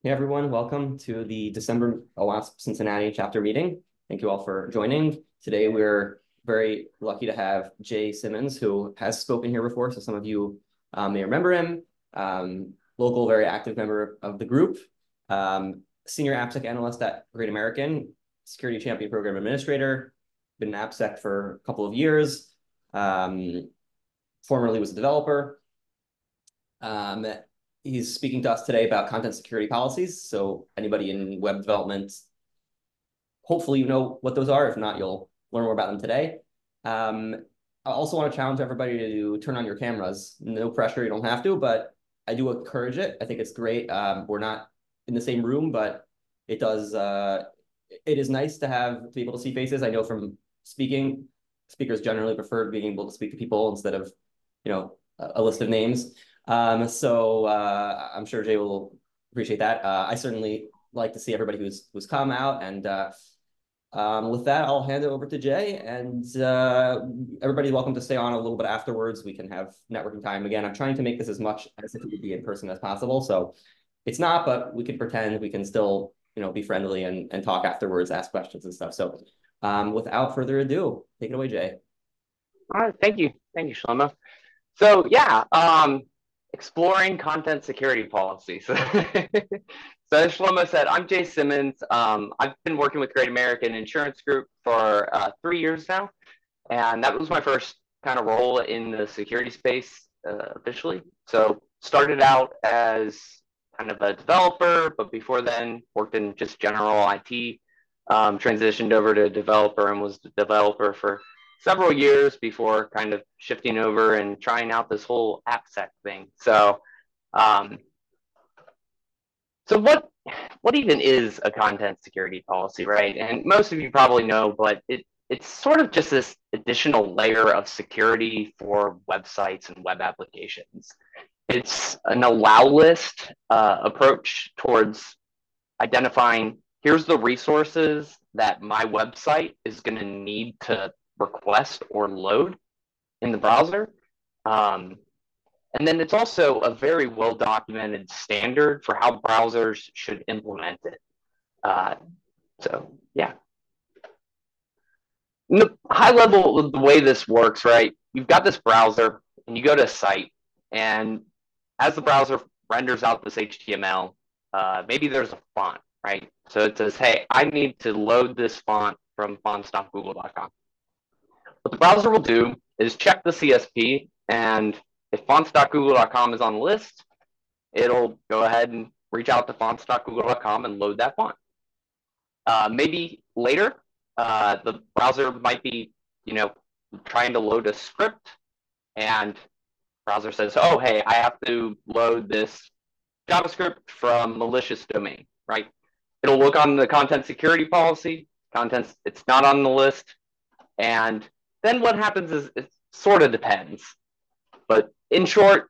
Hey everyone, welcome to the December OWASP Cincinnati chapter meeting. Thank you all for joining. Today we're very lucky to have Jay Simmons, who has spoken here before, so some of you may remember him. Local, very active member of the group. Senior AppSec Analyst at Great American, Security Champion Program Administrator, been in AppSec for a couple of years. Formerly was a developer. He's speaking to us today about content security policies. So anybody in web development, hopefully you know what those are. If not, you'll learn more about them today. I also want to challenge everybody to turn on your cameras. No pressure, you don't have to, but I do encourage it. I think it's great. We're not in the same room, but it is nice to be able to see faces. I know from speaking, speakers generally prefer being able to speak to people instead of, a list of names. So I'm sure Jay will appreciate that. I certainly like to see everybody who's come out, and with that, I'll hand it over to Jay, and everybody's welcome to stay on a little bit afterwards. We can have networking time. Again, I'm trying to make this as much as if it would be in person as possible. So it's not, but we can pretend we can still, be friendly and talk afterwards, ask questions and stuff. So without further ado, take it away, Jay. All right, thank you, Shlomo. So yeah, exploring content security policies. So as Shlomo said, I'm Jay Simmons. I've been working with Great American Insurance Group for 3 years now, and that was my first kind of role in the security space officially. So started out as kind of a developer, but before then worked in just general IT, transitioned over to developer and was the developer for several years before kind of shifting over and trying out this whole AppSec thing. So, so what even is a content security policy, right? And most of you probably know, but it's sort of just this additional layer of security for websites and web applications. It's an allow list approach towards identifying, here's the resources that my website is going to need to request or load in the browser. And then it's also a very well documented standard for how browsers should implement it. So yeah. In the high level, the way this works, right? You've got this browser and you go to a site, and as the browser renders out this HTML, maybe there's a font, right? So it says, hey, I need to load this font from fonts.google.com. What the browser will do is check the CSP, and if fonts.google.com is on the list, it'll go ahead and reach out to fonts.google.com and load that font. Maybe later, the browser might be, trying to load a script, and the browser says, oh, hey, I have to load this JavaScript from malicious domain, right? It'll look on the content security policy, it's not on the list, and then what happens is it sort of depends. But in short,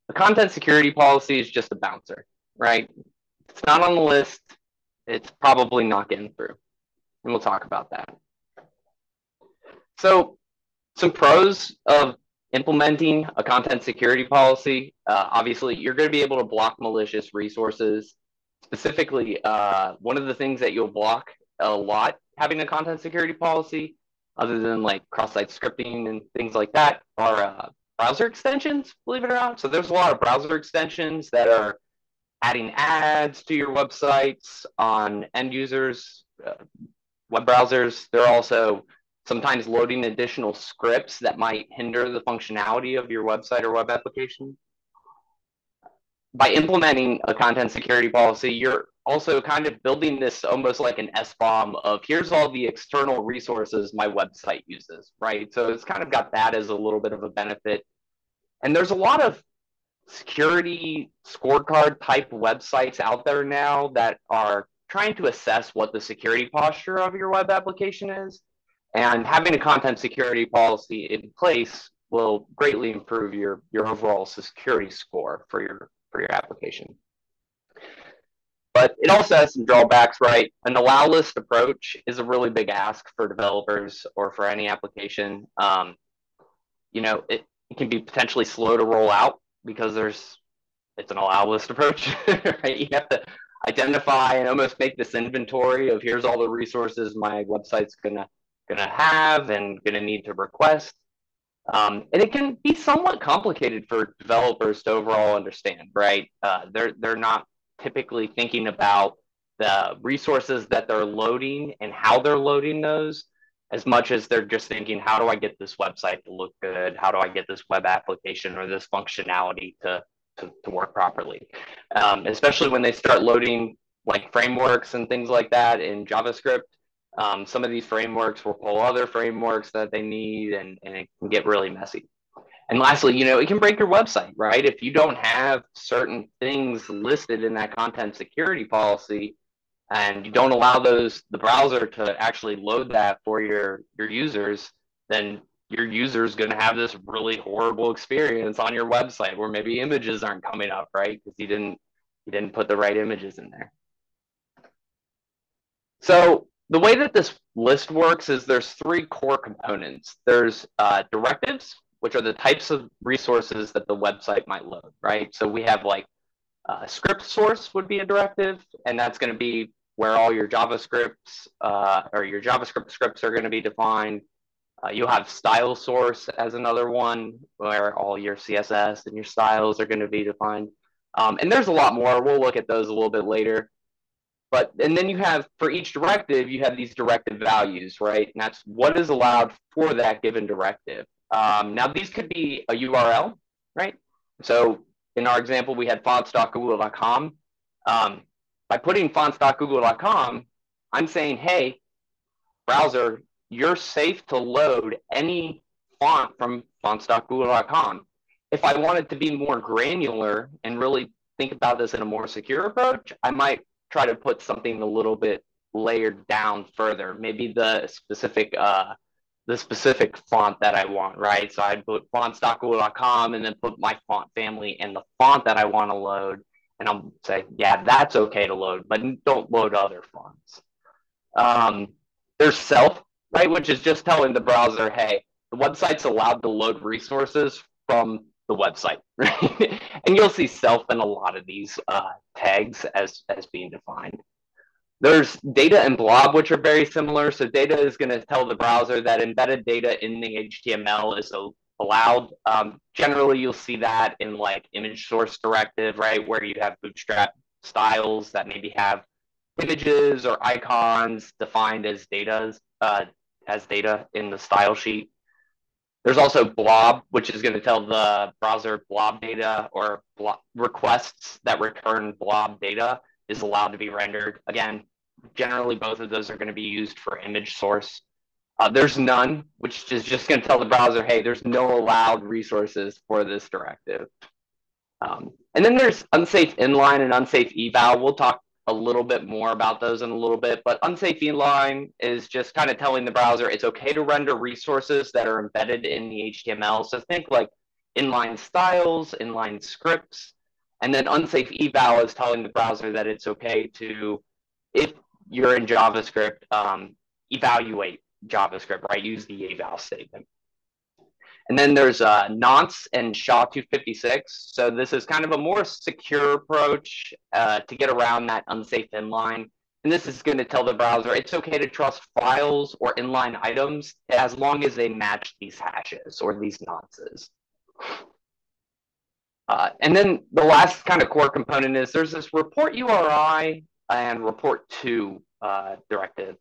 the content security policy is just a bouncer, right? It's not on the list. It's probably not getting through. And we'll talk about that. So some pros of implementing a content security policy. Obviously, you're going to be able to block malicious resources. Specifically, one of the things that you'll block a lot having a content security policy, other than like cross-site scripting and things like that, are browser extensions, believe it or not. So there's a lot of browser extensions that are adding ads to your websites on end users, web browsers. They're also sometimes loading additional scripts that might hinder the functionality of your website or web application. By implementing a content security policy, you're also kind of building this almost like an SBOM of here's all the external resources my website uses, right? So it's kind of got that as a little bit of a benefit. And there's a lot of security scorecard type websites out there now that are trying to assess what the security posture of your web application is. And having a content security policy in place will greatly improve your overall security score for your application. But it also has some drawbacks, right? An allow list approach is a really big ask for developers or for any application. It can be potentially slow to roll out because it's an allow list approach, right? You have to identify and almost make this inventory of here's all the resources my website's gonna have and gonna need to request. And it can be somewhat complicated for developers to overall understand, right? They're not typically thinking about the resources that they're loading and how they're loading those, as much as they're just thinking, how do I get this website to look good? How do I get this web application or this functionality to work properly? Especially when they start loading like frameworks and things like that in JavaScript. Some of these frameworks will pull other frameworks that they need, and it can get really messy. And lastly, it can break your website, right? If you don't have certain things listed in that content security policy, and you don't allow the browser to actually load that for your users, then your user is going to have this really horrible experience on your website where maybe images aren't coming up, right? Because you didn't put the right images in there. So the way that this list works is there's three core components. There's directives, which are the types of resources that the website might load, right? So we have like script source would be a directive, and that's going to be where all your JavaScripts or your JavaScript scripts are going to be defined. You'll have style source as another one where all your CSS and your styles are going to be defined. And there's a lot more. We'll look at those a little bit later. And then you have, for each directive, you have these directive values, right? And that's what is allowed for that given directive. Now, these could be a URL, right? So in our example, we had fonts.google.com. By putting fonts.google.com, I'm saying, hey, browser, you're safe to load any font from fonts.google.com. If I wanted to be more granular and really think about this in a more secure approach, I might try to put something a little bit layered down further, maybe the specific font that I want, right? So I'd put fonts.google.com and then put my font family and the font that I want to load, and I'll say, yeah, that's okay to load, but don't load other fonts. There's self, right, which is just telling the browser, hey, the website's allowed to load resources from the website, right? And you'll see self in a lot of these tags as being defined. There's data and blob, which are very similar. So data is going to tell the browser that embedded data in the HTML is allowed. Generally, you'll see that in like image source directive, right, where you have bootstrap styles that maybe have images or icons defined as data in the style sheet. There's also blob, which is going to tell the browser blob data or requests that return blob data is allowed to be rendered. Again, generally both of those are going to be used for image source. There's none, which is just going to tell the browser, hey, there's no allowed resources for this directive. And then there's unsafe inline and unsafe eval. We'll talk a little bit more about those in a little bit, but unsafe inline is just kind of telling the browser it's okay to render resources that are embedded in the HTML. So think like inline styles, inline scripts, and then unsafe eval is telling the browser that it's okay to, if you're in JavaScript, evaluate JavaScript, right? Use the eval statement. And then there's nonce and SHA-256. So this is kind of a more secure approach to get around that unsafe inline. And this is going to tell the browser it's okay to trust files or inline items as long as they match these hashes or these nonces. And then the last kind of core component is there's this report URI and report to directive.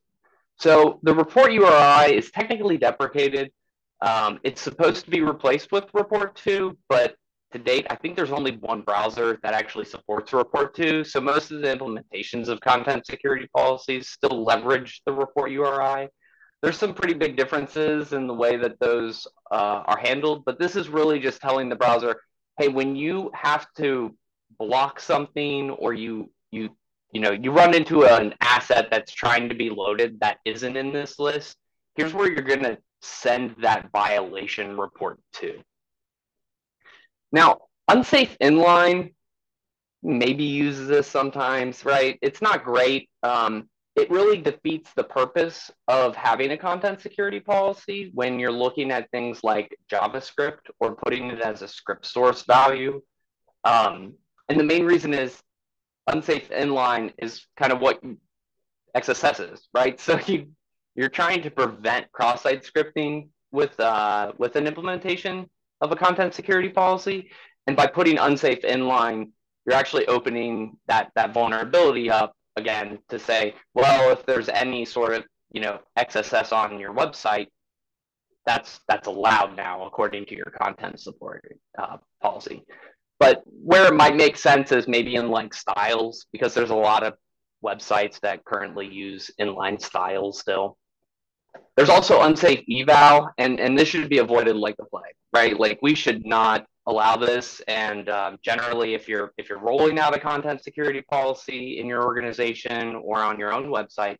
So the report URI is technically deprecated. It's supposed to be replaced with report to, but to date, I think there's only one browser that actually supports report to. So most of the implementations of content security policies still leverage the report URI. There's some pretty big differences in the way that those are handled, but this is really just telling the browser, hey, when you have to block something or you run into an asset that's trying to be loaded that isn't in this list, here's where you're going to send that violation report to. Now, unsafe inline maybe uses this sometimes, right? It's not great. It really defeats the purpose of having a content security policy when you're looking at things like JavaScript or putting it as a script source value. And the main reason is unsafe inline is kind of what XSS is, right? So you're trying to prevent cross-site scripting with an implementation of a content security policy, and by putting unsafe inline, you're actually opening that vulnerability up again to say, well, if there's any sort of XSS on your website, that's allowed now according to your content support policy. But where it might make sense is maybe in like styles, because there's a lot of websites that currently use inline styles still. There's also unsafe eval, and this should be avoided like the plague, right? Like we should not allow this. And generally, if you're rolling out a content security policy in your organization or on your own website,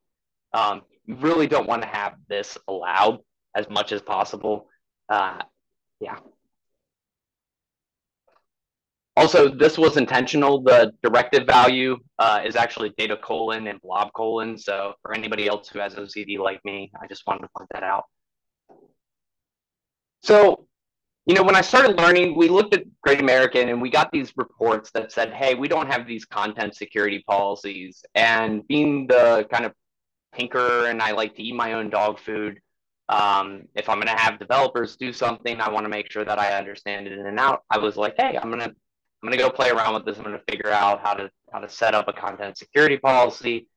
you really don't want to have this allowed as much as possible. Yeah. Also, this was intentional. The directive value is actually data colon and blob colon. So for anybody else who has OCD like me, I just wanted to point that out. So, when I started learning, we looked at Great American and we got these reports that said, hey, we don't have these content security policies. And being the kind of tinker and I like to eat my own dog food, if I'm going to have developers do something, I want to make sure that I understand it in and out. I was like, hey, I'm going to go play around with this. I'm going to figure out how to set up a content security policy.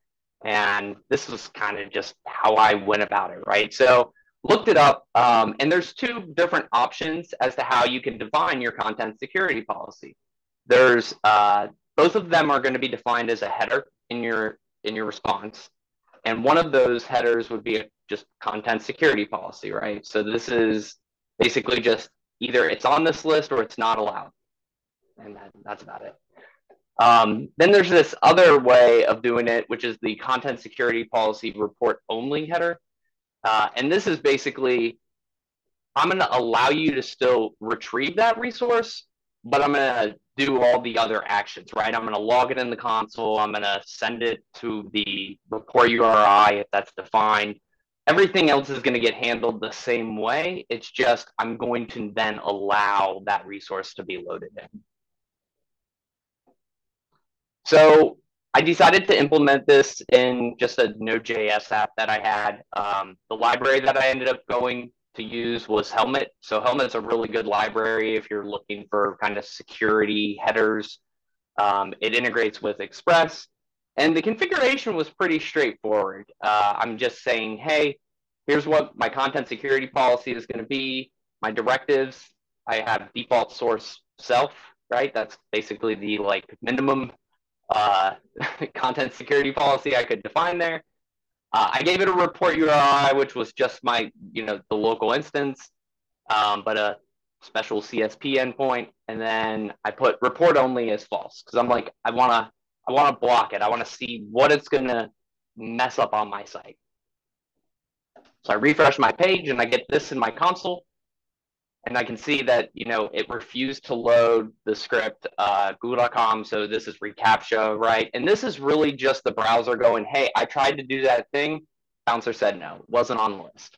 And this was kind of just how I went about it, right? So looked it up, and there's two different options as to how you can define your content security policy. There's both of them are going to be defined as a header in your response, and one of those headers would be just content security policy, right? So this is basically just either it's on this list or it's not allowed, and that's about it. Then there's this other way of doing it, which is the content security policy report only header. And this is basically, I'm going to allow you to still retrieve that resource, but I'm going to do all the other actions, right? I'm going to log it in the console. I'm going to send it to the report URI if that's defined. Everything else is going to get handled the same way. It's just I'm going to then allow that resource to be loaded in. So I decided to implement this in just a Node.js app that I had. The library that I ended up going to use was Helmet. So Helmet's a really good library if you're looking for kind of security headers. It integrates with Express, and the configuration was pretty straightforward. I'm just saying, hey, here's what my content security policy is going to be. My directives, I have default source self, right? That's basically the like minimum content security policy I could define there. I gave it a report URI, which was just my, the local instance, but a special CSP endpoint. And then I put report only as false because I'm like, I want to block it. I want to see what it's going to mess up on my site. So I refresh my page and I get this in my console. And I can see that, it refused to load the script Google.com. So this is reCAPTCHA, right? And this is really just the browser going, hey, I tried to do that thing. Bouncer said no, wasn't on the list.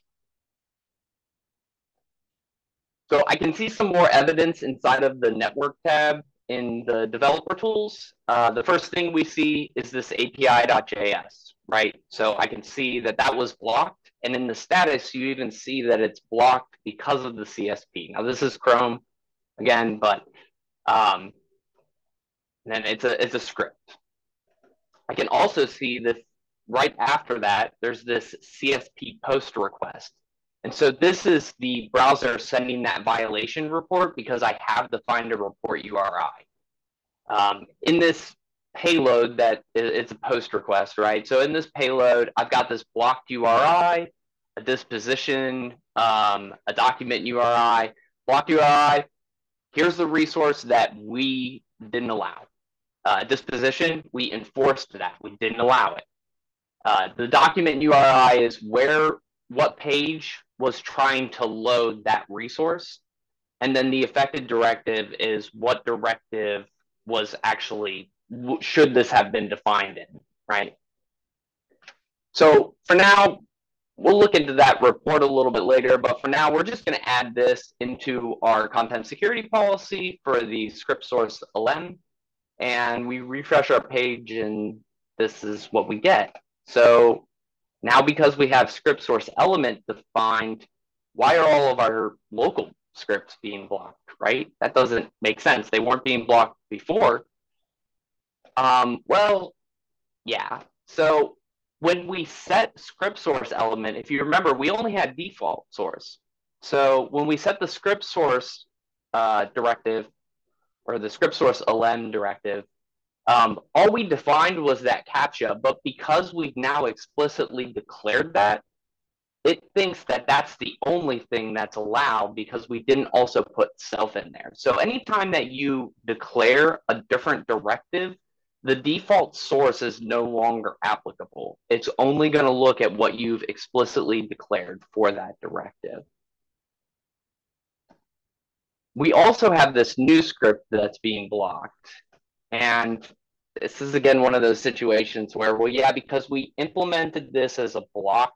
So I can see some more evidence inside of the network tab in the developer tools. The first thing we see is this API.js, right? So I can see that that was blocked. And in the status, you even see that it's blocked because of the CSP. Now this is Chrome again, but then it's a script. I can also see this right after that, there's this CSP post request. And so this is the browser sending that violation report because I have defined a report URI. In this payload that it's a post request, right? So in this payload, I've got this blocked URI, a disposition, a document URI, blocked URI. Here's the resource that we didn't allow. Disposition, we enforced that. We didn't allow it. The document URI is what page was trying to load that resource. And then the affected directive is what directive was actually, should this have been defined in, right? So for now, we'll look into that report a little bit later, but for now, we're just going to add this into our content security policy for the script source LM. and we refresh our page, and this is what we get. So now, because we have script source element defined, why are all of our local scripts being blocked, right? That doesn't make sense. They weren't being blocked before. Well, yeah. So when we set script source element, if you remember, we only had default source. So when we set the script source directive, or the script source lm directive, all we defined was that CAPTCHA, but because we've now explicitly declared that, it thinks that that's the only thing that's allowed because we didn't also put self in there. So anytime that you declare a different directive, the default source is no longer applicable. It's only going to look at what you've explicitly declared for that directive. We also have this new script that's being blocked. And this is, again, one of those situations where, well, yeah, because we implemented this as a blocked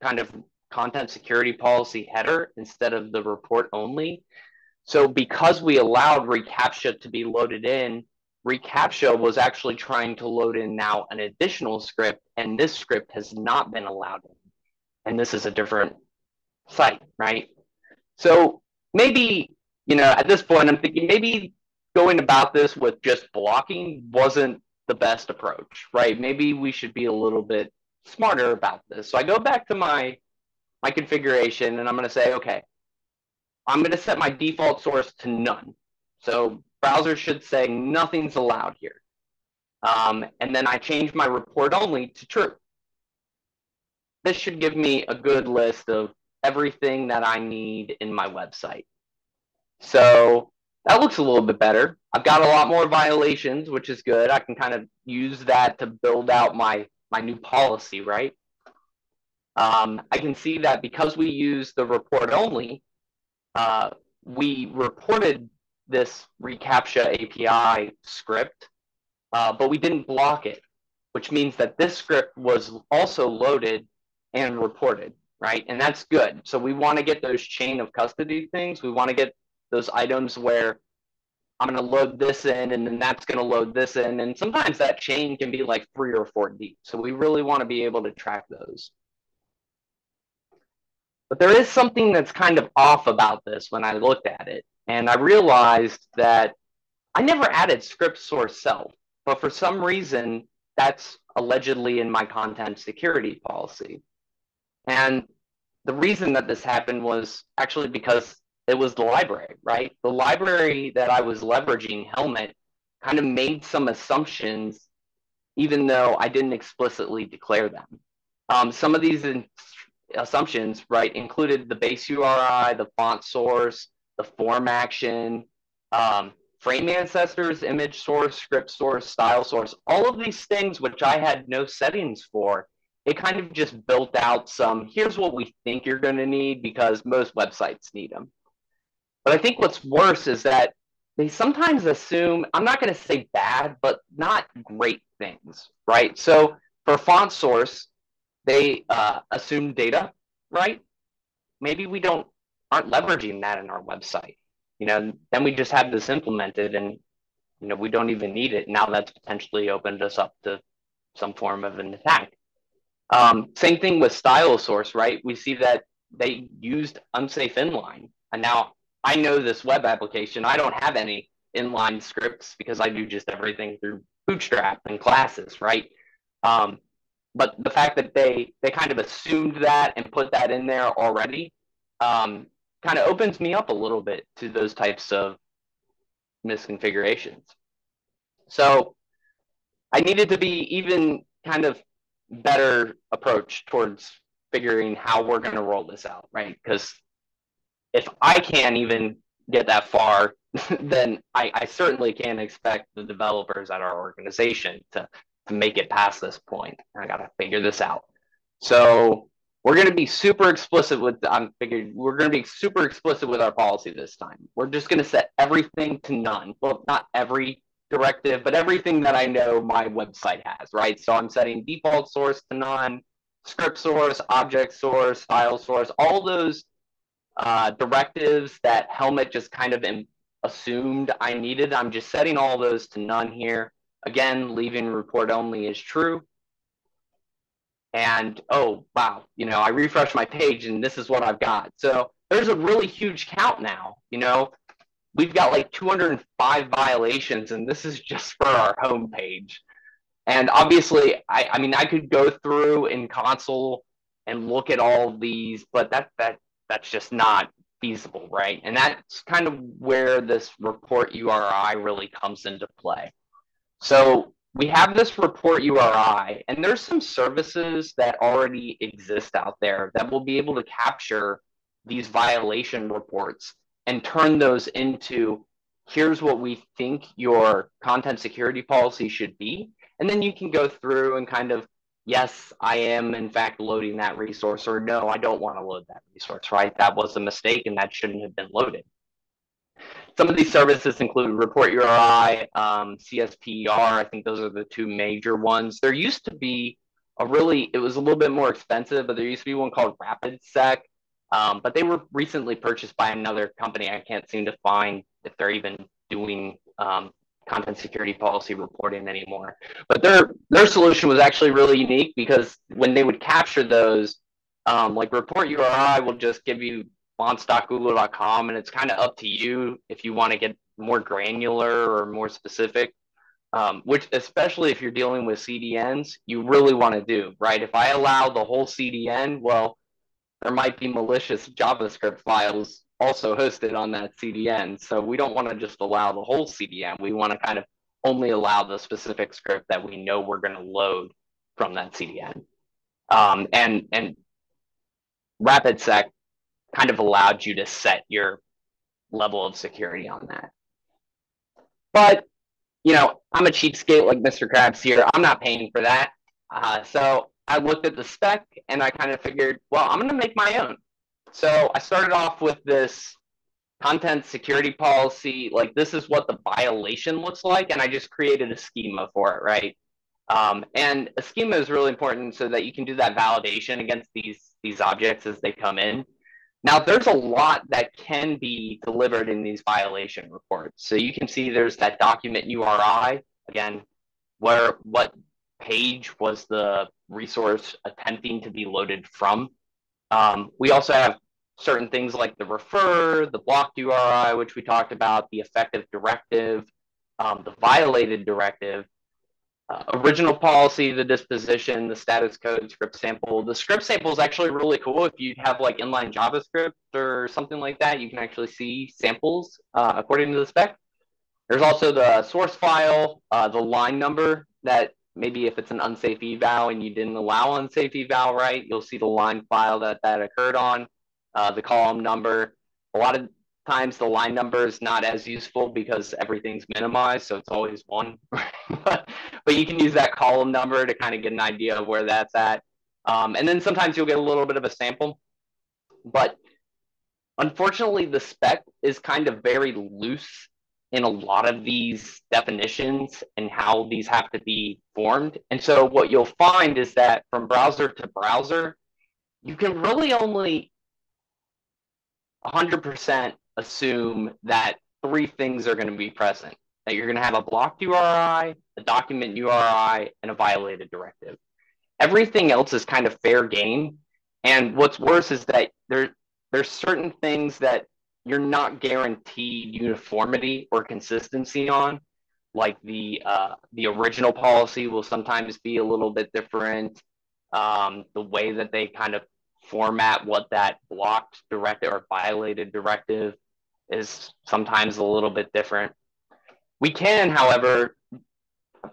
kind of content security policy header instead of the report only. So because we allowed reCAPTCHA to be loaded in, reCAPTCHA was actually trying to load in now an additional script, and this script has not been allowed in. And this is a different site, right? So maybe, at this point, I'm thinking maybe going about this with just blocking wasn't the best approach, right? Maybe we should be a little bit smarter about this. So I go back to my configuration, and I'm going to say, okay, I'm going to set my default source to none. So browser should say nothing's allowed here. And then I change my report only to true. This should give me a good list of everything that I need in my website. So that looks a little bit better. I've got a lot more violations, which is good. I can kind of use that to build out my new policy, right? I can see that because we use the report only, we reported this reCAPTCHA API script, but we didn't block it, which means that this script was also loaded and reported, right? And that's good. So we want to get those chain of custody things. We want to get those items where I'm going to load this in, and then that's going to load this in. And sometimes that chain can be like 3 or 4 deep. So we really want to be able to track those. But there is something that's kind of off about this when I looked at it. And I realized that I never added script source self, but for some reason, that's allegedly in my content security policy. And the reason that this happened was actually because it was the library, right? The library that I was leveraging, Helmet, kind of made some assumptions, even though I didn't explicitly declare them. Some of these assumptions, right, included the base URI, the font source, the form action, frame ancestors, image source, script source, style source, all of these things which I had no settings for. It kind of just built out some, here's what we think you're going to need because most websites need them. But I think what's worse is that they sometimes assume, I'm not going to say bad, but not great things, right? So for font source, they assume data, right? Maybe we aren't leveraging that in our website. Then we just have this implemented and, we don't even need it. Now that's potentially opened us up to some form of an attack. Same thing with style source, right? We see that they used unsafe inline. And now I know this web application, I don't have any inline scripts because I do just everything through Bootstrap and classes, right? But the fact that they kind of assumed that and put that in there already kind of opens me up a little bit to those types of misconfigurations. So I needed to be even kind of better approach towards figuring how we're going to roll this out, right? Because if I can't even get that far, then I certainly can't expect the developers at our organization to make it past this point. I got to figure this out. So we're going to be super explicit with, we're going to be super explicit with our policy this time. We're just going to set everything to none. Well, not every directive, but everything that I know my website has, right? So I'm setting default source to none, script source, object source, file source, all those directives that Helmet just kind of assumed I needed. I'm just setting all those to none here. Again, leaving report only is true. And oh, wow, I refresh my page and this is what I've got. So there's a really huge count now. We've got like 205 violations, and this is just for our home page. And obviously, I mean, I could go through in console and look at all of these, but that's just not feasible, right? And that's kind of where this report URI really comes into play. So we have this report URI, and there's some services that already exist out there that will be able to capture these violation reports and turn those into, here's what we think your content security policy should be. And then you can go through and kind of, yes, I am in fact loading that resource, or no, I don't want to load that resource, right? That was a mistake and that shouldn't have been loaded. Some of these services include Report URI, CSPR. I think those are the two major ones. There used to be it was a little bit more expensive, but there used to be one called RapidSec, but they were recently purchased by another company. I can't seem to find if they're even doing content security policy reporting anymore. But their solution was actually really unique, because when they would capture those, like Report URI will just give you fonts.google.com, and it's kind of up to you if you want to get more granular or more specific, which, especially if you're dealing with CDNs, you really want to do, right? If I allow the whole CDN, well, there might be malicious JavaScript files also hosted on that CDN. So we don't want to just allow the whole CDN. We want to kind of only allow the specific script that we know we're going to load from that CDN. And RapidSec kind of allowed you to set your level of security on that. But, I'm a cheapskate like Mr. Krabs here. I'm not paying for that. So I looked at the spec and I kind of figured, well, I'm going to make my own. So I started off with this content security policy. Like, this is what the violation looks like. And I just created a schema for it, right? And a schema is really important so that you can do that validation against these objects as they come in. Now, there's a lot that can be delivered in these violation reports. So you can see there's that document URI, again, what page was the resource attempting to be loaded from. We also have certain things like the refer, the blocked URI, which we talked about, the effective directive, the violated directive, original policy, the disposition, the status code, script sample. The script sample is actually really cool. If you have like inline JavaScript or something like that, you can actually see samples according to the spec. There's also the source file, the line number that maybe if it's an unsafe eval and you didn't allow unsafe eval, right, you'll see the line file that occurred on, the column number. A lot of times the line number is not as useful because everything's minimized, so it's always one. But you can use that column number to kind of get an idea of where that's at. And then sometimes you'll get a little bit of a sample. But unfortunately, the spec is kind of very loose in a lot of these definitions and how these have to be formed. And so what you'll find is that from browser to browser, you can really only 100% assume that three things are going to be present. That you're going to have a blocked URI, a document URI, and a violated directive. Everything else is kind of fair game. And what's worse is that there's certain things that you're not guaranteed uniformity or consistency on. Like the original policy will sometimes be a little bit different. The way that they kind of format what that blocked directive or violated directive is sometimes a little bit different. We can, however,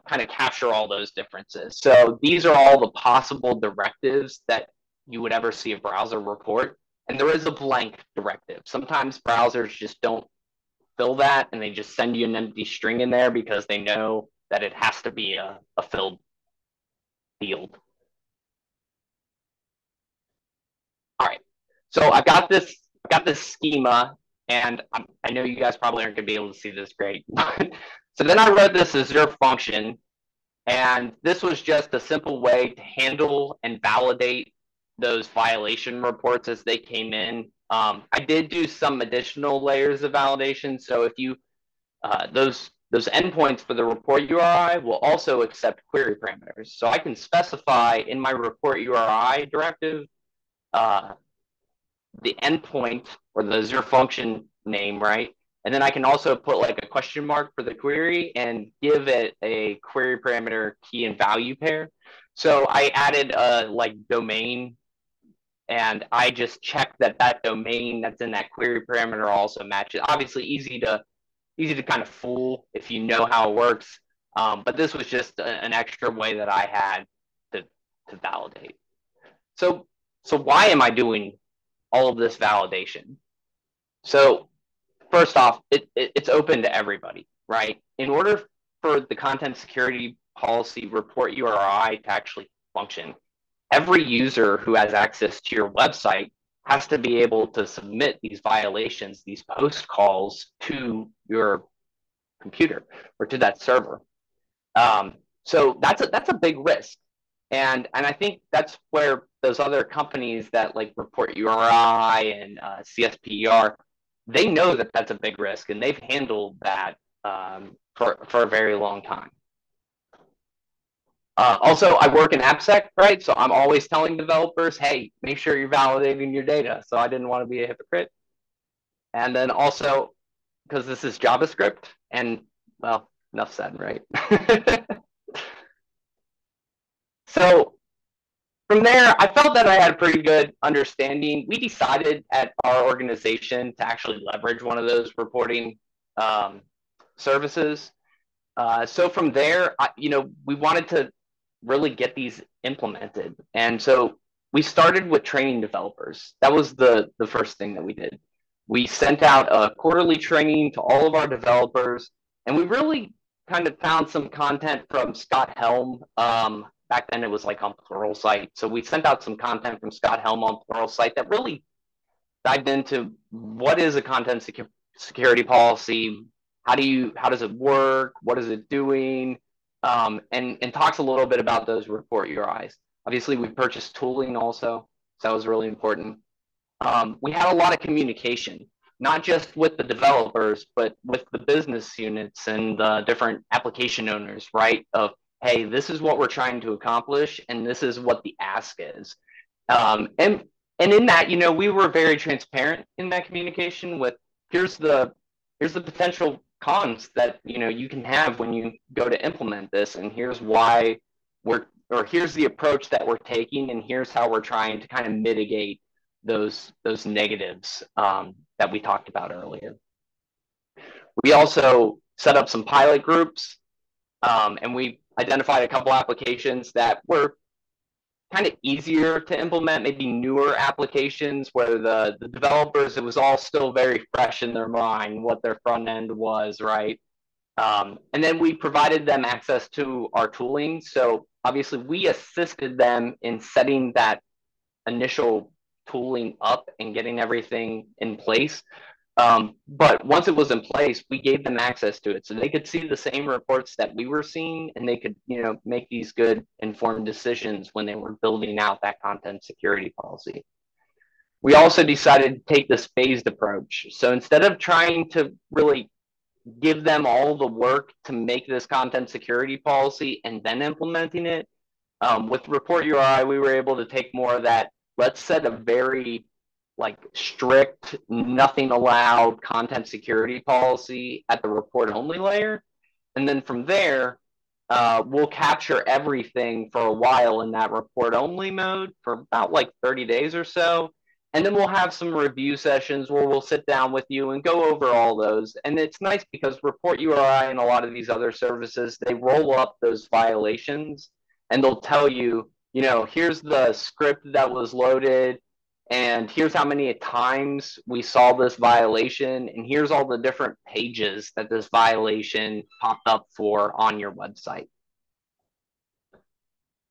kind of capture all those differences. So these are all the possible directives that you would ever see a browser report. And there is a blank directive. Sometimes browsers just don't fill that and they just send you an empty string in there because they know that it has to be a filled field. All right, so I've got this schema, and I know you guys probably aren't going to be able to see this great. So then I wrote this Azure function, and this was just a simple way to handle and validate those violation reports as they came in I did do some additional layers of validation. So if you those endpoints for the report URI will also accept query parameters. So I can specify in my report URI directive the endpoint or the Azure function name, right? And then I can also put like a question mark for the query and give it a query parameter key and value pair. So I added a like domain, and I just checked that that domain that's in that query parameter also matches. Obviously, easy to kind of fool if you know how it works. But this was just an extra way that I had to validate. So why am I doing all of this validation? So first off, it's open to everybody, right? In order for the content security policy report URI to actually function, every user who has access to your website has to be able to submit these violations, these post calls to your computer or to that server. So that's a big risk, and I think that's where those other companies that like report URI and CSPR, they know that that's a big risk, and they've handled that for a very long time. Also, I work in AppSec, right? So I'm always telling developers, hey, make sure you're validating your data. So I didn't want to be a hypocrite. And then also, because this is JavaScript, and well, enough said, right? So from there, I felt that I had a pretty good understanding. We decided at our organization to actually leverage one of those reporting services. So from there, we wanted to really get these implemented. And so we started with training developers. That was the first thing that we did. We sent out a quarterly training to all of our developers, and we really kind of found some content from Scott Helm. Back then it was like on Pluralsight. So we sent out some content from Scott Helm on Pluralsight that really dived into what is a content security policy, how does it work, what is it doing, and talks a little bit about those report URIs. Obviously, we purchased tooling also, so that was really important. We had a lot of communication, not just with the developers, but with the business units and the different application owners, right? Of, hey, this is what we're trying to accomplish, and this is what the ask is. And in that, we were very transparent in that communication with here's the potential cons that you can have when you go to implement this, and here's why here's the approach that we're taking, and here's how we're trying to kind of mitigate those negatives that we talked about earlier. We also set up some pilot groups, and we identified a couple applications that were kind of easier to implement, maybe newer applications where the developers, it was all still very fresh in their mind what their front end was, right? And then we provided them access to our tooling. So obviously we assisted them in setting that initial tooling up and getting everything in place. But once it was in place, we gave them access to it so they could see the same reports that we were seeing, and they could, make these good informed decisions when they were building out that content security policy. We also decided to take this phased approach. So instead of trying to really give them all the work to make this content security policy and then implementing it, with report URI, we were able to take more of that. Let's set a very strict, nothing allowed content security policy at the report only layer. And then from there, we'll capture everything for a while in that report only mode for about 30 days or so. And then we'll have some review sessions where we'll sit down with you and go over all those. And it's nice because report URI and a lot of these other services, they roll up those violations and they'll tell you, here's the script that was loaded, and here's how many times we saw this violation, and here's all the different pages that this violation popped up for on your website.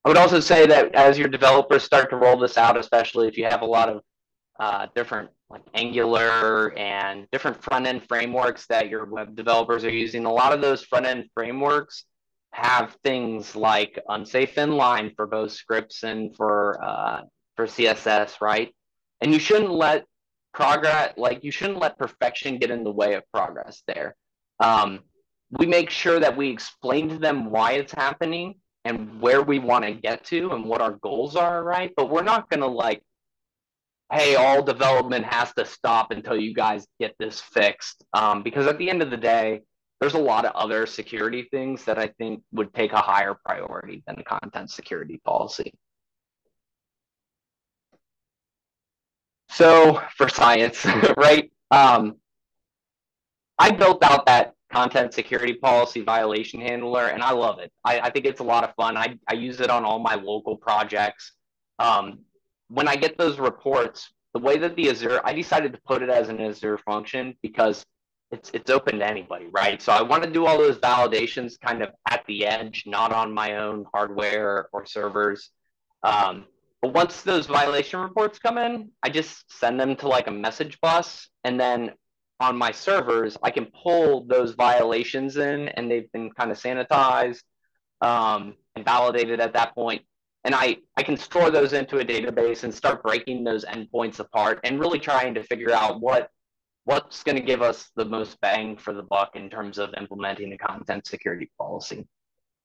I would also say that as your developers start to roll this out, especially if you have a lot of different Angular and different front-end frameworks that your web developers are using, a lot of those front-end frameworks have things like unsafe inline for both scripts and for CSS, right? And you shouldn't let progress, like you shouldn't let perfection get in the way of progress there. We make sure that we explain to them why it's happening and where we want to get to and what our goals are, right? But we're not going to like, hey, all development has to stop until you guys get this fixed. Because at the end of the day, there's a lot of other security things that I think would take a higher priority than the content security policy. So for science, right? I built out that content security policy violation handler, and I love it. I think it's a lot of fun. I use it on all my local projects. Um, when I get those reports, the way that the Azure, I decided to put it as an Azure function because it's open to anybody, right? So I want to do all those validations kind of at the edge, not on my own hardware or servers. But once those violation reports come in, I just send them to like a message bus, and then on my servers, I can pull those violations in, and they've been kind of sanitized and validated at that point. And I can store those into a database and start breaking those endpoints apart and really trying to figure out what's going to give us the most bang for the buck in terms of implementing a content security policy.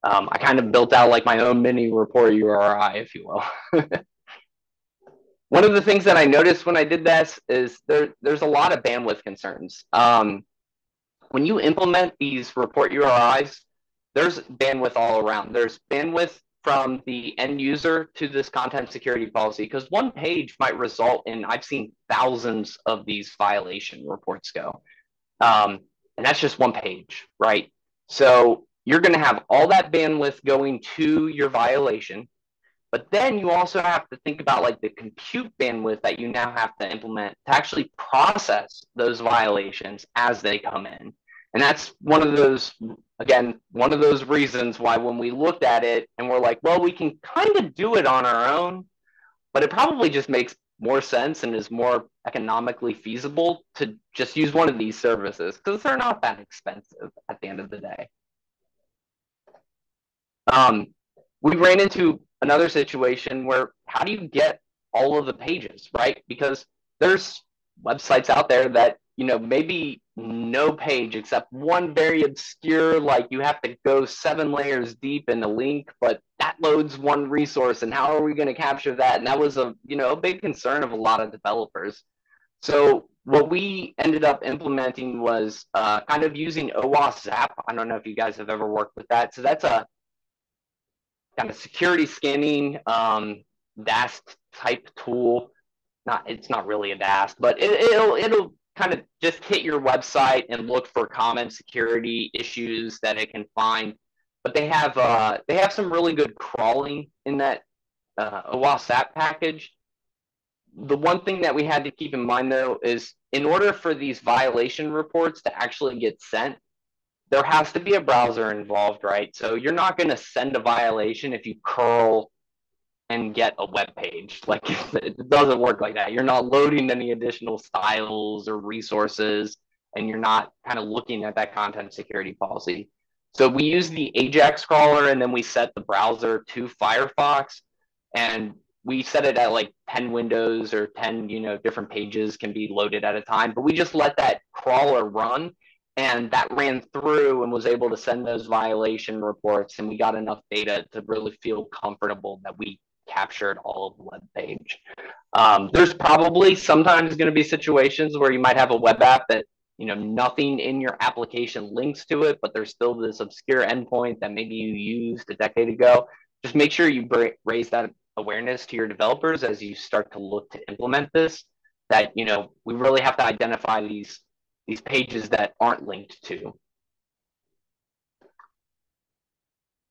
I kind of built out like my own mini report URI, if you will. One of the things that I noticed when I did this is there's a lot of bandwidth concerns. When you implement these report URIs, there's bandwidth all around. There's bandwidth from the end user to this content security policy, because one page might result in, I've seen thousands of these violation reports go. And that's just one page, right? So you're going to have all that bandwidth going to your violation. But then you also have to think about like the compute bandwidth that you now have to implement to actually process those violations as they come in. And that's one of those, again, one of those reasons why when we looked at it and we're like, well, we can kind of do it on our own, but it probably just makes more sense and is more economically feasible to just use one of these services because they're not that expensive at the end of the day. We ran into another situation where how do you get all of the pages, right? Because there's websites out there that, you know, maybe no page except one very obscure, like you have to go 7 layers deep in a link, but that loads one resource, and how are we going to capture that? And that was a, you know, a big concern of a lot of developers. So what we ended up implementing was kind of using OWASP. I don't know if you guys have ever worked with that. So that's a kind of security scanning DAST type tool. It's not really a DAST, but it'll kind of just hit your website and look for common security issues that it can find. But they have some really good crawling in that OWASP package. The one thing that we had to keep in mind though is in order for these violation reports to actually get sent, there has to be a browser involved, right? So you're not going to send a violation if you curl and get a web page. Like it doesn't work like that. You're not loading any additional styles or resources, and you're not kind of looking at that content security policy. So we use the Ajax crawler, and then we set the browser to Firefox, and we set it at like 10 windows or 10, you know, different pages can be loaded at a time. But we just let that crawler run, and that ran through and was able to send those violation reports, and we got enough data to really feel comfortable that we captured all of the web page. There's probably sometimes going to be situations where you might have a web app that, you know, nothing in your application links to it, but there's still this obscure endpoint that maybe you used a decade ago. Just make sure you raise that awareness to your developers as you start to look to implement this, that, you know, we really have to identify these pages that aren't linked to.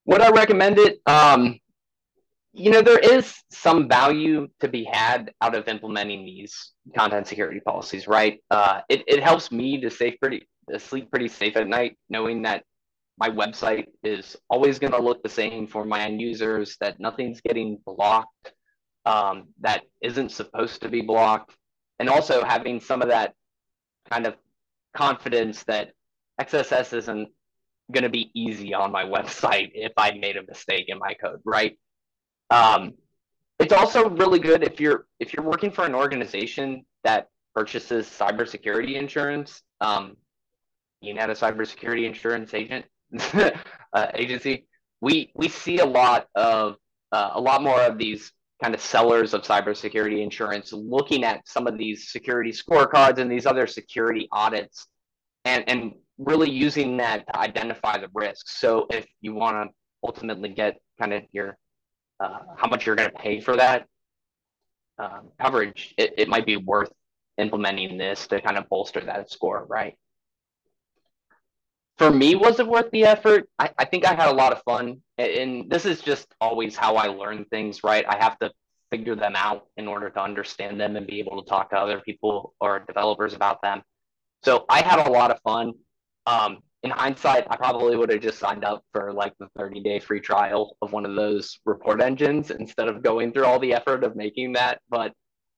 Would I recommend it? You know, there is some value to be had out of implementing these content security policies, right? It helps me to sleep pretty safe at night, knowing that my website is always going to look the same for my end users, that nothing's getting blocked that isn't supposed to be blocked, and also having some of that kind of confidence that XSS isn't going to be easy on my website if I made a mistake in my code, right? It's also really good if you're working for an organization that purchases cybersecurity insurance, being at a cybersecurity insurance agency, we see a lot more of these kind of sellers of cybersecurity insurance looking at some of these security scorecards and these other security audits, and really using that to identify the risks. So if you want to ultimately get kind of your how much you're going to pay for that coverage, it might be worth implementing this to kind of bolster that score, right? For me, was it worth the effort? I think I had a lot of fun. And this is just always how I learn things, right? I have to figure them out in order to understand them and be able to talk to other people or developers about them. So I had a lot of fun. In hindsight, I probably would have just signed up for like the 30-day free trial of one of those report engines instead of going through all the effort of making that. But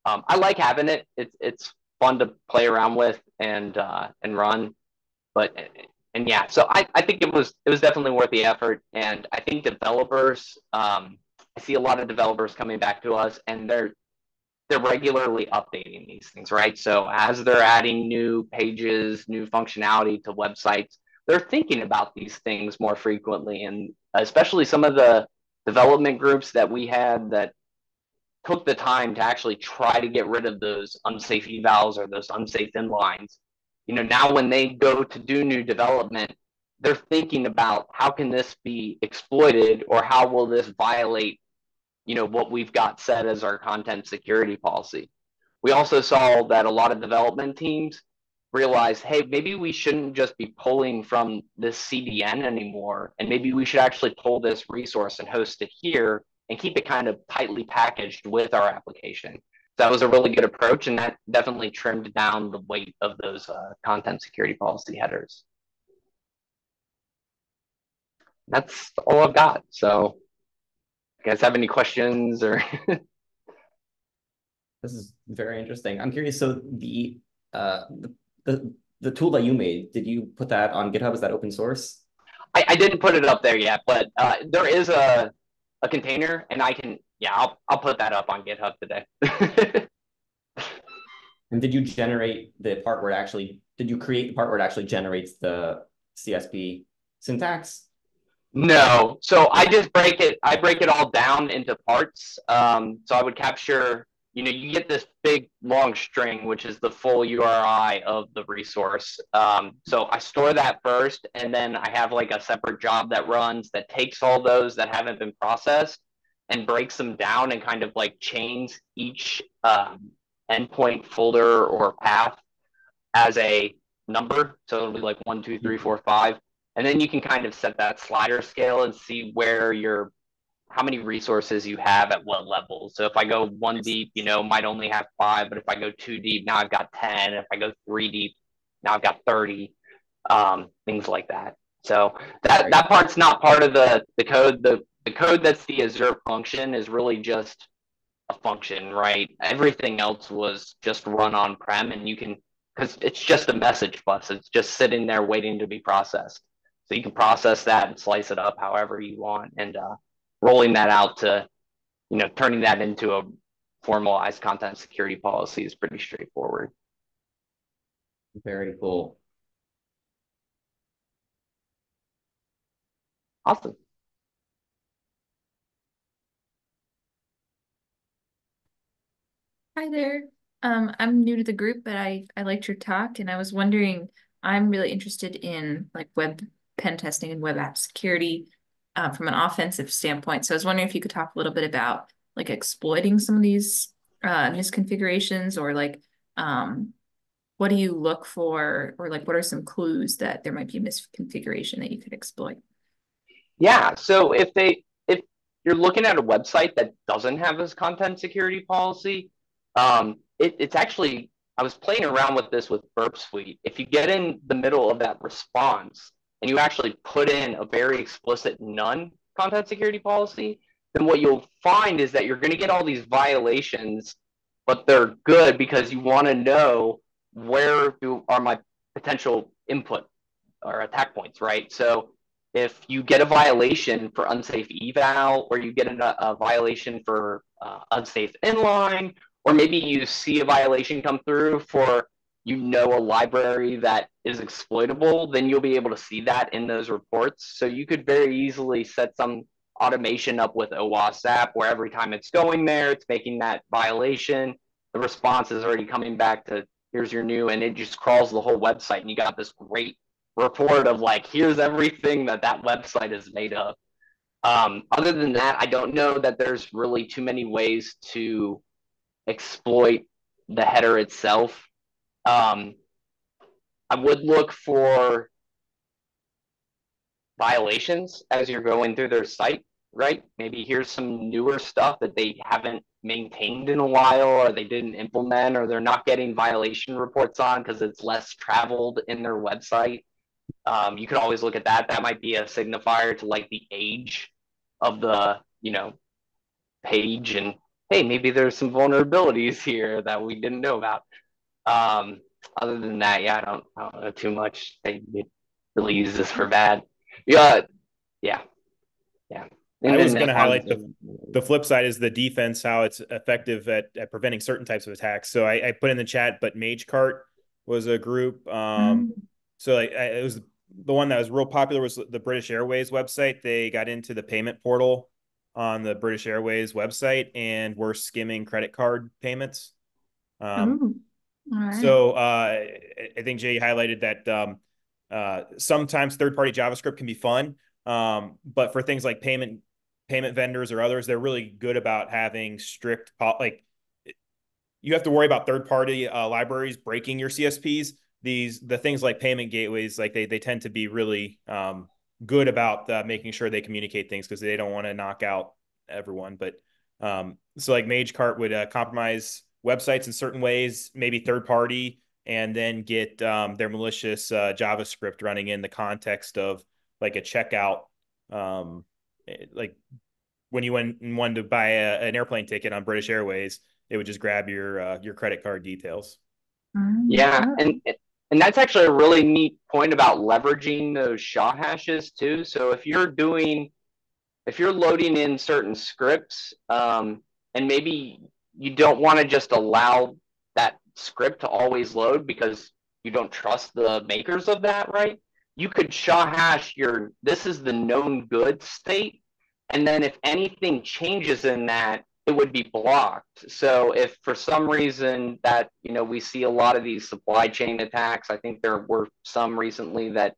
I like having it. It's fun to play around with and run. But and yeah, so I think it was definitely worth the effort. And I think developers, I see a lot of developers coming back to us, and they're regularly updating these things, right? So as they're adding new pages, new functionality to websites, they're thinking about these things more frequently. And especially some of the development groups that we had that took the time to actually try to get rid of those unsafe evals or those unsafe inlines. You know, now when they go to do new development, they're thinking about how can this be exploited, or how will this violate, you know, what we've got set as our content security policy. We also saw that a lot of development teams realized, hey, maybe we shouldn't just be pulling from this CDN anymore, and maybe we should actually pull this resource and host it here and keep it kind of tightly packaged with our application. That was a really good approach, and that definitely trimmed down the weight of those content security policy headers. That's all I've got. So, you guys have any questions or? This is very interesting. I'm curious. So the tool that you made, did you put that on GitHub? Is that open source? I didn't put it up there yet, but there is a container, and I can, yeah, I'll put that up on GitHub today. And did you generate the part where it actually, did you create the part where it actually generates the CSP syntax? No, so I just break it all down into parts. So I would capture, you know, you get this big long string, which is the full URI of the resource. So I store that first, and then I have like a separate job that runs that takes all those that haven't been processed and breaks them down and kind of like chains each endpoint folder or path as a number. So it'll be like 1, 2, 3, 4, 5. And then you can kind of set that slider scale and see where how many resources you have at what level. So if I go 1 deep, you know, might only have 5, but if I go 2 deep, now I've got 10. If I go 3 deep, now I've got 30, things like that. So that part's not part of the code. The code that's the Azure function is really just a function, right? Everything else was just run on-prem, and you can, because it's just a message bus. It's just sitting there waiting to be processed. So you can process that and slice it up however you want, and rolling that out to, you know, turning that into a formalized content security policy is pretty straightforward. Very cool. Awesome. Hi there. I'm new to the group, but I liked your talk, and I was wondering, I'm really interested in like web pen testing and web app security from an offensive standpoint. So I was wondering if you could talk a little bit about like exploiting some of these misconfigurations, or like what do you look for, or like what are some clues that there might be a misconfiguration that you could exploit? Yeah. So if you're looking at a website that doesn't have this content security policy, it's actually, I was playing around with this with Burp Suite. If you get in the middle of that response and you actually put in a very explicit none content security policy, then what you'll find is that you're going to get all these violations, but they're good because you want to know where are my potential input or attack points, right? So if you get a violation for unsafe eval, or you get a violation for unsafe inline, or maybe you see a violation come through for a library that is exploitable, then you'll be able to see that in those reports. So you could very easily set some automation up with OWASP where every time it's going there, it's making that violation. The response is already coming back to here's your new, and it just crawls the whole website, and you got this great report of like, here's everything that website is made of. Other than that, I don't know that there's really too many ways to exploit the header itself. I would look for violations as you're going through their site, right? Maybe here's some newer stuff that they haven't maintained in a while, or they didn't implement, or they're not getting violation reports on because it's less traveled in their website. You could always look at that. That might be a signifier to like the age of the, page, and hey, maybe there's some vulnerabilities here that we didn't know about. Other than that, yeah, I don't know too much. They really use this for bad. Yeah. I was going to highlight the flip side is the defense, how it's effective at preventing certain types of attacks. So I put in the chat, but MageCart was a group. So it was the one that was real popular was the British Airways website. They got into the payment portal on the British Airways website and were skimming credit card payments. So I think Jay highlighted that sometimes third-party JavaScript can be fun, but for things like payment vendors or others, they're really good about having strict, like you have to worry about third-party libraries breaking your CSPs. The things like payment gateways, like they tend to be really good about making sure they communicate things because they don't want to knock out everyone. But so like MageCart would compromise websites in certain ways, maybe third party, and then get their malicious JavaScript running in the context of like a checkout. Like when you wanted to buy an airplane ticket on British Airways, it would just grab your credit card details. Yeah, and that's actually a really neat point about leveraging those SHA hashes too. So if you're loading in certain scripts, and maybe you don't want to just allow that script to always load because you don't trust the makers of that, right? You could SHA hash this is the known good state, and then if anything changes in that, it would be blocked. So if for some reason that, we see a lot of these supply chain attacks, I think there were some recently that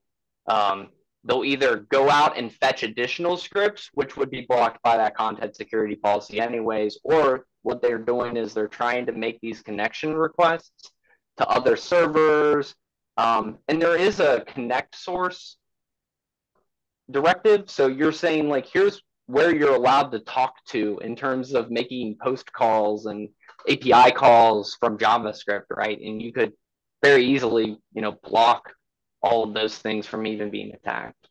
they'll either go out and fetch additional scripts, which would be blocked by that content security policy anyways, or what they're doing is they're trying to make these connection requests to other servers. And there is a connect source directive. So you're saying like, here's where you're allowed to talk to in terms of making post calls and API calls from JavaScript, right? And you could very easily, block all of those things from even being attacked.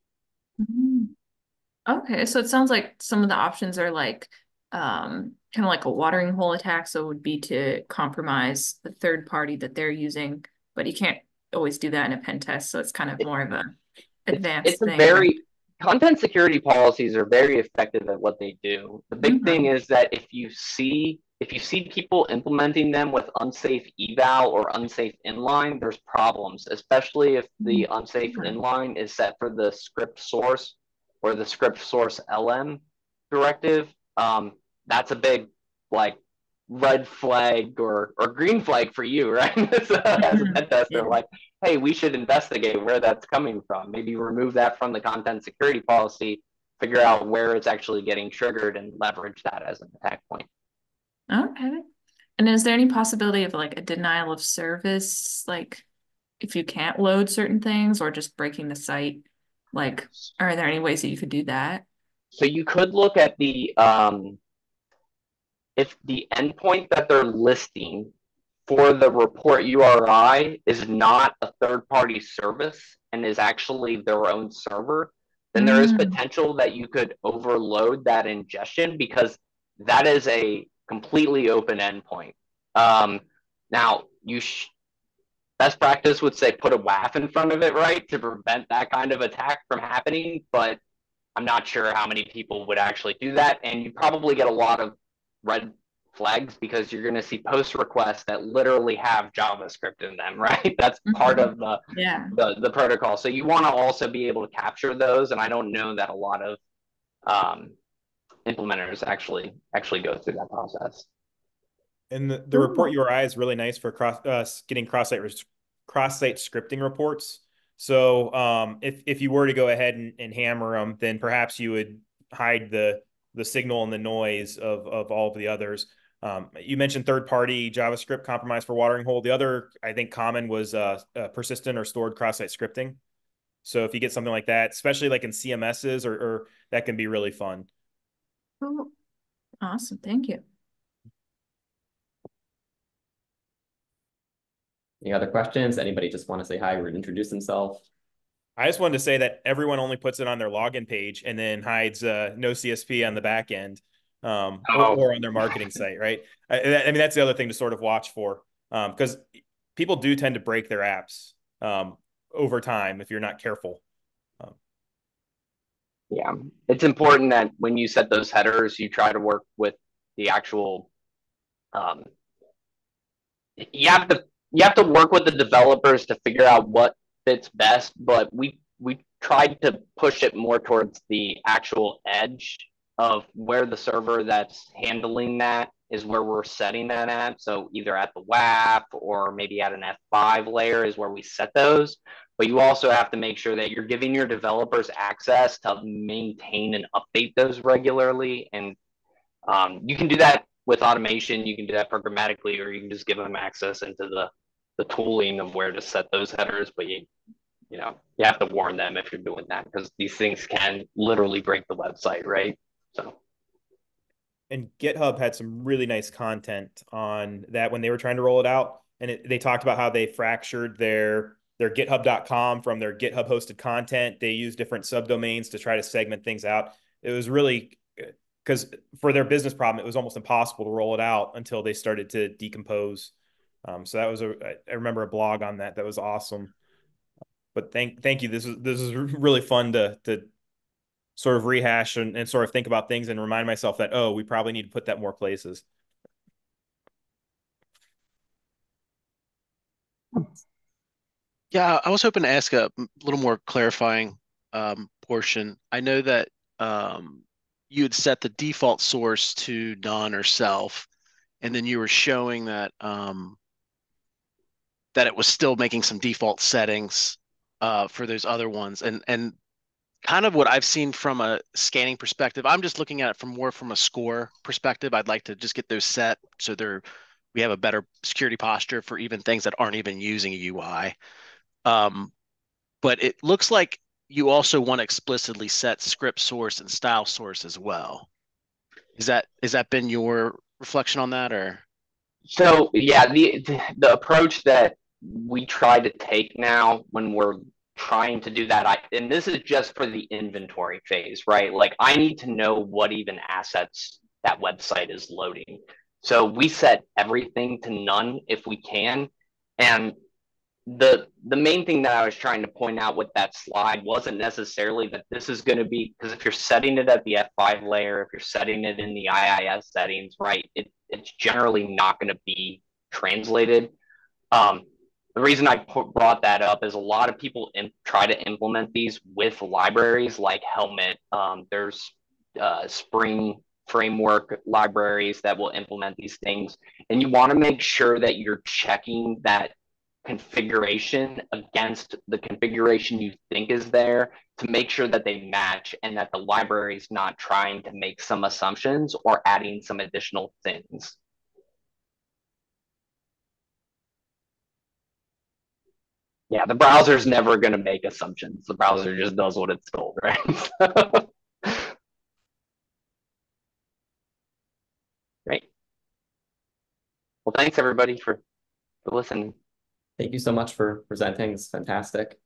Okay, so it sounds like some of the options are like kind of like a watering hole attack. So it would be to compromise the third party that they're using, but you can't always do that in a pen test. So it's kind of more of a advanced thing. Content security policies are very effective at what they do. The big thing is that if you see people implementing them with unsafe eval or unsafe inline, there's problems, especially if the unsafe inline is set for the script source or the script source LM directive. That's a big like red flag or green flag for you, right? As a pen tester, like, hey, we should investigate where that's coming from. Maybe remove that from the content security policy, figure out where it's actually getting triggered and leverage that as an attack point. Okay. And is there any possibility of like a denial of service, like if you can't load certain things or just breaking the site? Like, are there any ways that you could do that? So you could look at the if the endpoint that they're listing for the report URI is not a third-party service and is actually their own server, then there is potential that you could overload that ingestion because that is a completely open endpoint. Now, best practice would say put a WAF in front of it, right, to prevent that kind of attack from happening, but I'm not sure how many people would actually do that, and you probably get a lot of red flags because you're going to see post requests that literally have JavaScript in them, right? That's part of the protocol. So you want to also be able to capture those. And I don't know that a lot of implementers actually go through that process. And the report URI is really nice for getting cross-site scripting reports. So if you were to go ahead and hammer them, then perhaps you would hide the signal and the noise of all of the others. You mentioned third-party JavaScript compromise for watering hole. The other, I think, common was persistent or stored cross-site scripting. So if you get something like that, especially like in CMSs, or that can be really fun. Oh, awesome. Thank you. Any other questions? Anybody just want to say hi or introduce themselves? I just wanted to say that everyone only puts it on their login page and then hides no CSP on the back end, or on their marketing site, right? I mean, that's the other thing to sort of watch for, because people do tend to break their apps over time if you're not careful. Yeah, it's important that when you set those headers, you try to work with the actual. You have to work with the developers to figure out what fits best, but we tried to push it more towards the actual edge of where the server that's handling that is where we're setting that at. So either at the WAP or maybe at an F5 layer is where we set those. But you also have to make sure that you're giving your developers access to maintain and update those regularly. And you can do that with automation. You can do that programmatically, or you can just give them access into the tooling of where to set those headers. But you have to warn them if you're doing that, because these things can literally break the website, right? So. And GitHub had some really nice content on that when they were trying to roll it out. And they talked about how they fractured their github.com from their GitHub hosted content. They used different subdomains to try to segment things out. It was really, because for their business problem, it was almost impossible to roll it out until they started to decompose. So that was I remember a blog on that was awesome. But thank you. This is really fun to sort of rehash and sort of think about things and remind myself that, oh, we probably need to put that more places. Yeah, I was hoping to ask a little more clarifying portion. I know that you had set the default source to none or self, and then you were showing that that it was still making some default settings for those other ones. And kind of what I've seen from a scanning perspective, I'm just looking at it more from a score perspective. I'd like to just get those set so we have a better security posture for even things that aren't even using a UI. But it looks like you also want to explicitly set script source and style source as well. Is that been your reflection on that, or? So yeah, the approach that we try to take now when we're trying to do that, and this is just for the inventory phase, right? Like, I need to know what even assets that website is loading. So we set everything to none if we can. And the main thing that I was trying to point out with that slide wasn't necessarily that this is going to be, because if you're setting it at the F5 layer, if you're setting it in the IIS settings, right, it's generally not going to be translated. The reason I brought that up is a lot of people try to implement these with libraries like Helmet. There's Spring framework libraries that will implement these things. And you want to make sure that you're checking that configuration against the configuration you think is there to make sure that they match and that the library is not trying to make some assumptions or adding some additional things. Yeah, the browser's never going to make assumptions. The browser just does what it's told, right? Great. Well, thanks everybody for listening. Thank you so much for presenting. It's fantastic.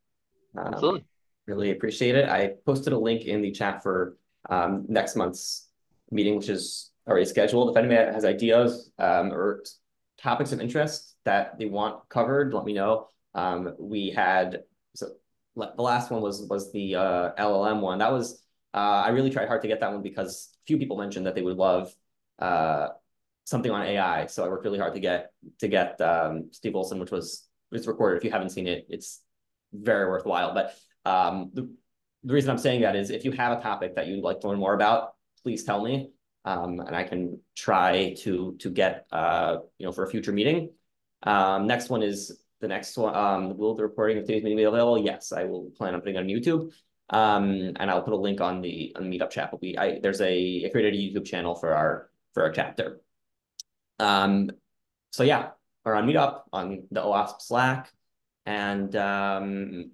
Absolutely. Really appreciate it. I posted a link in the chat for next month's meeting, which is already scheduled. If anybody has ideas or topics of interest that they want covered, let me know. We had, so the last one was the LLM one. That was, I really tried hard to get that one because a few people mentioned that they would love something on AI. So I worked really hard to get Steve Olson, which was recorded. If you haven't seen it, it's very worthwhile. But the reason I'm saying that is if you have a topic that you'd like to learn more about, please tell me. And I can try to get for a future meeting. Next one is the next one. Will the recording of today's meeting be available? Yes, I will plan on putting it on YouTube. And I'll put a link on the Meetup chat. But I created a YouTube channel for our chapter. So yeah, we're on Meetup, on the OWASP Slack, and come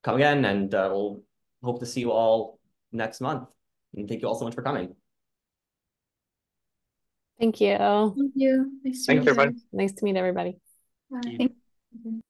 again, and we'll hope to see you all next month. And thank you all so much for coming. Thank you. Thank you. Thanks, everybody. Nice to meet everybody. Thank you.